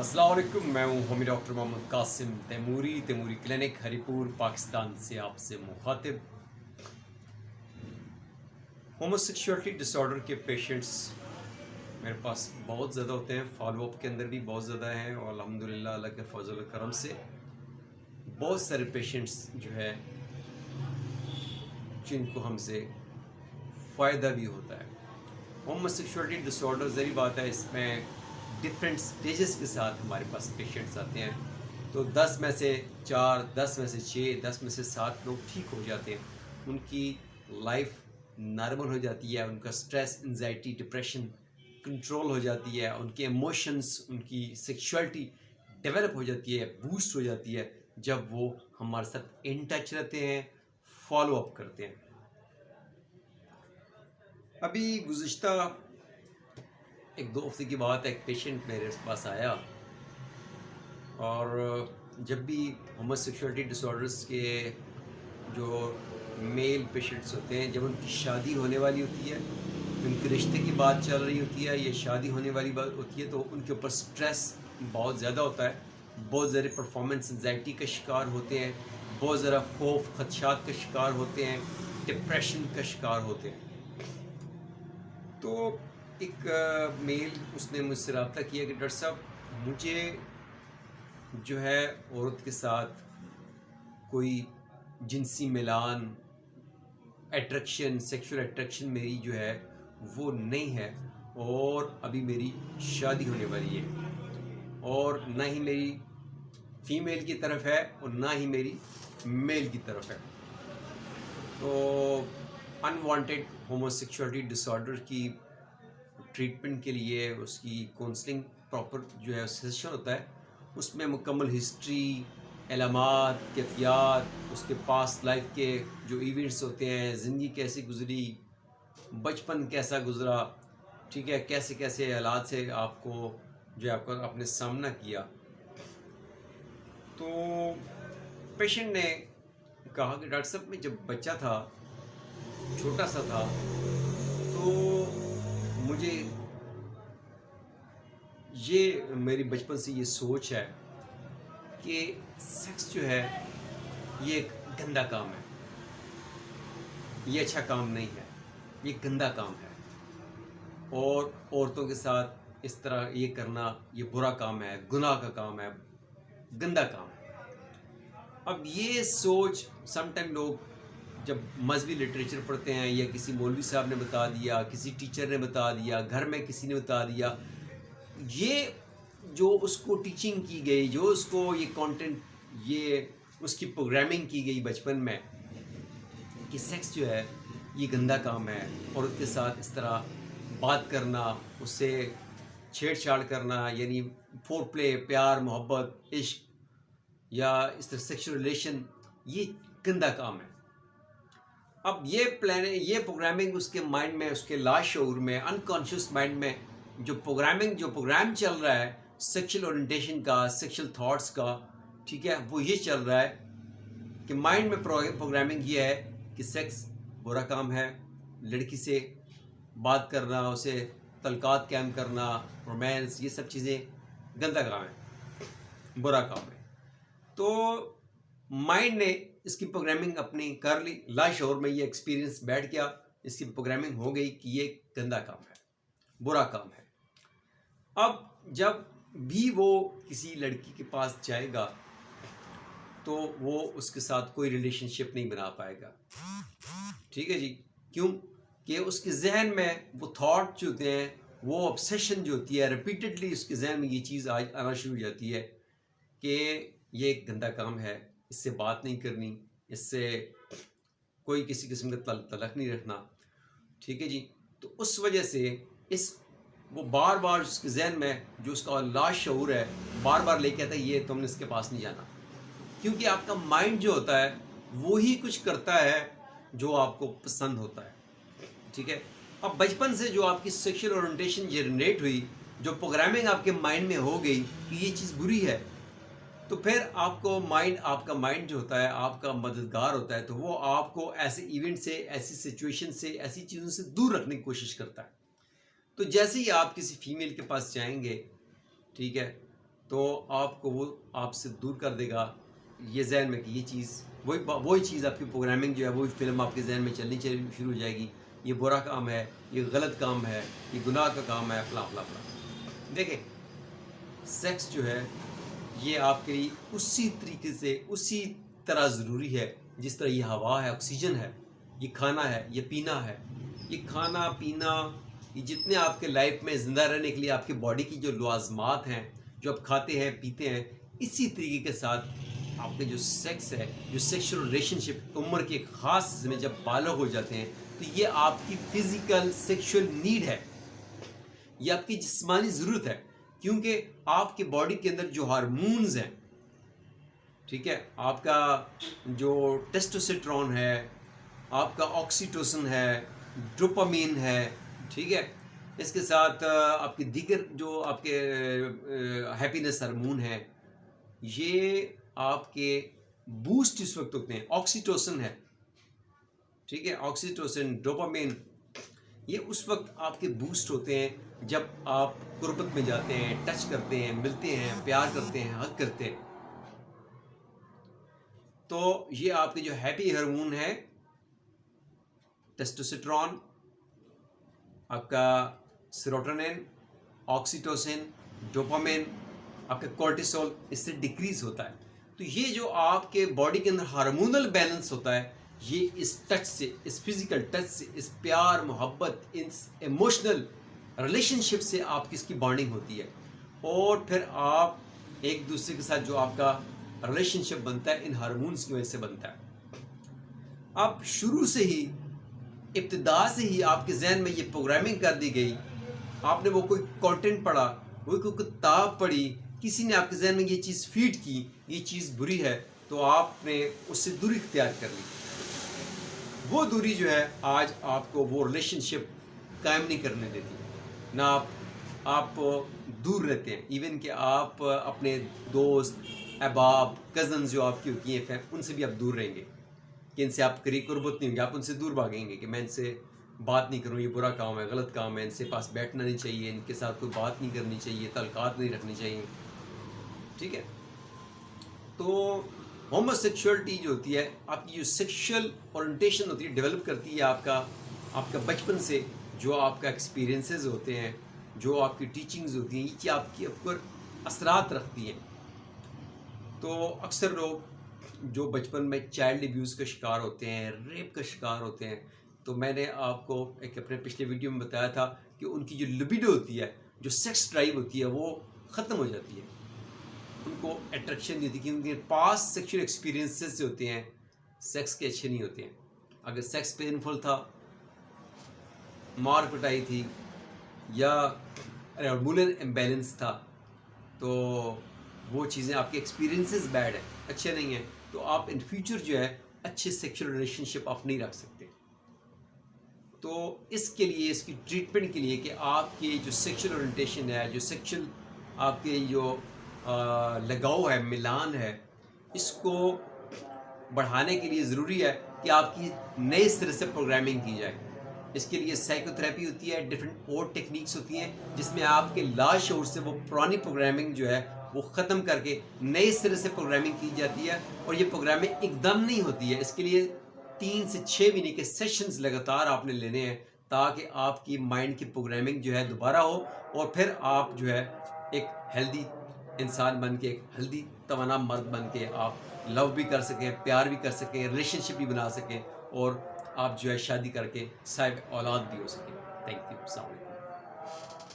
अस्सलाम वालेकुम। मैं हूँ होमी डॉक्टर मोहम्मद कासिम तैमूरी क्लिनिक हरीपुर पाकिस्तान से आपसे मुखातिब। होमोसेक्सुअलिटी डिसऑर्डर के पेशेंट्स मेरे पास बहुत ज़्यादा होते हैं, फॉलोअप के अंदर भी बहुत ज़्यादा हैं और अल्हम्दुलिल्लाह अल्लाह के फजल करम से बहुत सारे पेशेंट्स जो है जिनको हमसे फ़ायदा भी होता है। होमोसेक्सुअलिटी डिसऑर्डर ज़री बात है, इसमें डिफरेंट स्टेजेस के साथ हमारे पास पेशेंट्स आते हैं। तो 10 में से 4, 10 में से 6, 10 में से 7 लोग ठीक हो जाते हैं, उनकी लाइफ नॉर्मल हो जाती है, उनका स्ट्रेस, एंजाइटी, डिप्रेशन कंट्रोल हो जाती है, उनके इमोशंस, उनकी सेक्सुअलिटी डेवलप हो जाती है, बूस्ट हो जाती है जब वो हमारे साथ इन टच रहते हैं, फॉलो अप करते हैं। अभी गुज़िश्ता 1-2 हफ्ते की बात है, एक पेशेंट मेरे पास आया और जब भी होमोसेक्सुअलिटी डिसऑर्डर्स के जो मेल पेशेंट्स होते हैं, जब उनकी शादी होने वाली होती है, उनके रिश्ते की बात चल रही होती है या शादी होने वाली बात होती है, तो उनके ऊपर स्ट्रेस बहुत ज़्यादा होता है, बहुत ज़्यादा परफॉर्मेंस एंजाइटी का शिकार होते हैं, बहुत ज़्यादा खौफ खदशात का शिकार होते हैं, डिप्रेशन का शिकार होते हैं। तो एक मेल उसने मुझसे रब्ता किया कि डॉक्टर साहब, मुझे जो है औरत के साथ कोई जिनसी मिलान, अट्रैक्शन, सेक्सुअल अट्रैक्शन मेरी जो है वो नहीं है और अभी मेरी शादी होने वाली है और ना ही मेरी फीमेल की तरफ है और ना ही मेरी मेल की तरफ है। तो अनवांटेड होमोसेक्सुअलिटी डिसऑर्डर की ट्रीटमेंट के लिए उसकी काउंसलिंग प्रॉपर जो है सेशन होता है, उसमें मुकम्मल हिस्ट्री, अलामात, कैफियत, उसके पास लाइफ के जो इवेंट्स होते हैं, ज़िंदगी कैसी गुज़री, बचपन कैसा गुज़रा, ठीक है, कैसे कैसे हालात से आपको जो है आपका आपने सामना किया। तो पेशेंट ने कहा कि डॉक्टर साहब, मैं जब बच्चा था, छोटा सा था, तो मुझे ये मेरी बचपन से ये सोच है कि सेक्स जो है ये एक गंदा काम है, ये अच्छा काम नहीं है, ये गंदा काम है और औरतों के साथ इस तरह ये करना ये बुरा काम है, गुनाह का काम है, गंदा काम है। अब ये सोच समटाइम लोग जब मजहबी लिटरेचर पढ़ते हैं या किसी मौलवी साहब ने बता दिया, किसी टीचर ने बता दिया, घर में किसी ने बता दिया, ये जो उसको टीचिंग की गई, जो उसको ये कंटेंट, ये उसकी प्रोग्रामिंग की गई बचपन में कि सेक्स जो है ये गंदा काम है, औरत के साथ इस तरह बात करना, उससे छेड़छाड़ करना, यानी फोर प्ले, प्यार, मोहब्बत, इश्क या इस तरह सेक्सुअल रिलेशन, ये गंदा काम है। अब ये प्रोग्रामिंग उसके माइंड में, उसके लाशऊर में, अनकॉन्शियस माइंड में जो प्रोग्राम चल रहा है सेक्सुअल ओरिएंटेशन का, सेक्सुअल थॉट्स का, ठीक है, वो ये चल रहा है कि माइंड में प्रोग्रामिंग ये है कि सेक्स बुरा काम है, लड़की से बात करना, उसे तलकात कायम करना, रोमांस, ये सब चीज़ें गंदा काम है, बुरा काम है। तो माइंड ने इसकी प्रोग्रामिंग अपनी कर ली, लाशऊर में ये एक्सपीरियंस बैठ गया, इसकी प्रोग्रामिंग हो गई कि ये गंदा काम है, बुरा काम है। अब जब भी वो किसी लड़की के पास जाएगा तो वो उसके साथ कोई रिलेशनशिप नहीं बना पाएगा, ठीक है जी। क्यों? कि उसके जहन में वो थॉट जो होते हैं, वो ऑब्सेशन जो होती है, रिपीटेडली उसके जहन में ये चीज़ आना शुरू हो जाती है कि ये एक गंदा काम है, इससे बात नहीं करनी, इससे कोई किसी किस्म का तलक नहीं रखना, ठीक है जी। तो उस वजह से वो बार बार उसके जहन में जो उसका लाशऊर है बार बार लेके आता है, ये तुमने इसके पास नहीं जाना, क्योंकि आपका माइंड जो होता है वो ही कुछ करता है जो आपको पसंद होता है, ठीक है। अब बचपन से जो आपकी सेक्सुअल ओरिएंटेशन जनरेट हुई, जो प्रोग्रामिंग आपके माइंड में हो गई कि ये चीज़ बुरी है, तो फिर आपका माइंड जो होता है आपका मददगार होता है, तो वो आपको ऐसे इवेंट से, ऐसी सिचुएशन से, ऐसी चीज़ों से दूर रखने की कोशिश करता है। तो जैसे ही आप किसी फीमेल के पास जाएंगे, ठीक है, تو آپ کو وہ آپ سے دور کر دے گا یہ ذہن میں کہ یہ چیز وہی چیز آپ کی پروگرامنگ جو ہے وہی فلم آپ کے ذہن میں چلنی شروع ہو جائے گی، یہ برا کام ہے، یہ غلط کام ہے، یہ گناہ کا کام ہے، فلاں فلاں فلاں۔ دیکھیں سیکس جو ہے یہ آپ کے لیے اسی طریقے سے اسی طرح ضروری ہے جس طرح یہ ہوا ہے، آکسیجن ہے، یہ کھانا ہے، یہ پینا ہے۔ یہ کھانا پینا، یہ جتنے آپ کے لائف میں زندہ رہنے کے لیے آپ کے باڈی کی جو لوازمات ہیں جو آپ کھاتے ہیں پیتے ہیں، اسی طریقے کے ساتھ آپ کے جو سیکس ہے، جو سیکشل ریلیشن شپ عمر کے ایک خاص میں جب بالغ ہو جاتے ہیں تو یہ آپ کی فزیکل سیکشل نیڈ ہے، یہ آپ کی جسمانی ضرورت ہے، کیونکہ آپ کے باڈی کے اندر جو ہارمونز ہیں، ٹھیک ہے، آپ کا جو ٹیسٹوسٹرون ہے، آپ کا آکسیٹوسن ہے، ڈوپامین ہے، ٹھیک ہے، اس کے ساتھ آپ کے دیگر جو آپ کے ہیپینس ہارمون ہیں، یہ آپ کے بوسٹ اس وقت ہوتے ہیں۔ آکسیٹوسن ہے، ٹھیک ہے، آکسیٹوسن، ڈوپامین، یہ اس وقت آپ کے بوسٹ ہوتے ہیں جب آپ قربت میں جاتے ہیں، ٹچ کرتے ہیں، ملتے ہیں، پیار کرتے ہیں، حق کرتے ہیں۔ تو یہ آپ کے جو ہیپی ہارمون ہے، ٹیسٹوسٹرون، آپ کا سیروٹونین، آکسیٹوسن، ڈوپامین، آپ کا کورٹیسول اس سے ڈیکریز ہوتا ہے۔ تو یہ جو آپ کے باڈی کے اندر ہارمونل بیلنس ہوتا ہے، یہ اس ٹچ سے، اس فزیکل ٹچ سے، اس پیار محبت، اس ایموشنل ریلیشن شپ سے آپ کی اس کی بانڈنگ ہوتی ہے، اور پھر آپ ایک دوسرے کے ساتھ جو آپ کا ریلیشن شپ بنتا ہے ان ہارمونز کی وجہ سے بنتا ہے۔ آپ شروع سے ہی، ابتدا سے ہی آپ کے ذہن میں یہ پروگرامنگ کر دی گئی، آپ نے وہ کوئی کانٹینٹ پڑھا، وہ کوئی کتاب پڑھی، کسی نے آپ کے ذہن میں یہ چیز فیڈ کی یہ چیز بری ہے، تو آپ نے اس سے دوری اختیار کر لی۔ وہ دوری جو ہے آج آپ کو وہ ریلیشن شپ قائم نہیں کرنے دیتی، نہ آپ دور رہتے ہیں، ایون کہ آپ اپنے دوست، احباب، کزنز جو آپ کی ہوتی ہیں ان سے بھی آپ دور رہیں گے، کہ ان سے آپ قریب قربت نہیں ہوں گے، آپ ان سے دور بھاگیں گے کہ میں ان سے بات نہیں کروں، یہ برا کام ہے، غلط کام ہے، ان سے پاس بیٹھنا نہیں چاہیے، ان کے ساتھ کوئی بات نہیں کرنی چاہیے، تعلقات نہیں رکھنی چاہیے، ٹھیک ہے۔ تو ہومو سیکشولیٹی جو ہوتی ہے، آپ کی جو سیکشل اورینٹیشن ہوتی ہے، ڈیولپ کرتی ہے آپ کا بچپن سے، جو آپ کا ایکسپیرینسز ہوتے ہیں، جو آپ کی ٹیچنگز ہوتی ہیں، یہ آپ کے اوپر اثرات رکھتی ہیں۔ تو اکثر لوگ جو بچپن میں چائلڈ ابیوز کا شکار ہوتے ہیں، ریپ کا شکار ہوتے ہیں، تو میں نے آپ کو ایک اپنے پچھلے ویڈیو میں بتایا تھا کہ ان کی جو لبیڈو ہوتی ہے، جو سیکس ڈرائیو ہوتی ہے، وہ ختم ہو جاتی ہے، ان کو اٹریکشن نہیں ہوتی، کہ ان کے پاس سیکشل ایکسپیرینسز جو ہوتے ہیں سیکس کے اچھے نہیں ہوتے ہیں۔ اگر سیکس پینفل تھا، مار پٹائی تھی، یا ہارمونل امبیلنس تھا، تو وہ چیزیں آپ کے ایکسپیرینسز بیڈ ہیں، اچھے نہیں ہیں، تو آپ ان فیوچر جو ہے اچھے سیکشل ریلیشن شپ آپ نہیں رکھ سکتے۔ تو اس کے لیے، اس کی ٹریٹمنٹ کے لیے کہ آپ کی جو سیکشل اورینٹیشن ہے، جو سیکشل آپ کے جو لگاؤ ہے، ملان ہے، اس کو بڑھانے کے لیے ضروری ہے کہ آپ کی نئے سرے سے پروگرامنگ کی جائے۔ اس کے لیے سائیکو تھراپی ہوتی ہے، ڈفرینٹ اور ٹیکنیکس ہوتی ہیں جس میں آپ کے لاشعور سے وہ پرانی پروگرامنگ جو ہے وہ ختم کر کے نئے سرے سے پروگرامنگ کی جاتی ہے، اور یہ پروگرامنگ ایک دم نہیں ہوتی ہے، اس کے لیے 3 سے 6 مہینے کے سیشنز لگاتار آپ نے لینے ہیں تاکہ آپ کی مائنڈ کی پروگرامنگ جو ہے دوبارہ ہو، اور پھر آپ جو ہے ایک ہیلدی انسان بن کے، ایک ہیلدی توانا مرد بن کے آپ لو بھی کر سکیں، پیار بھی کر سکیں، ریلیشن شپ بھی بنا سکیں، اور آپ جو ہے شادی کر کے صاحب اولاد بھی ہو سکیں۔ تھینک یو، السلام علیکم۔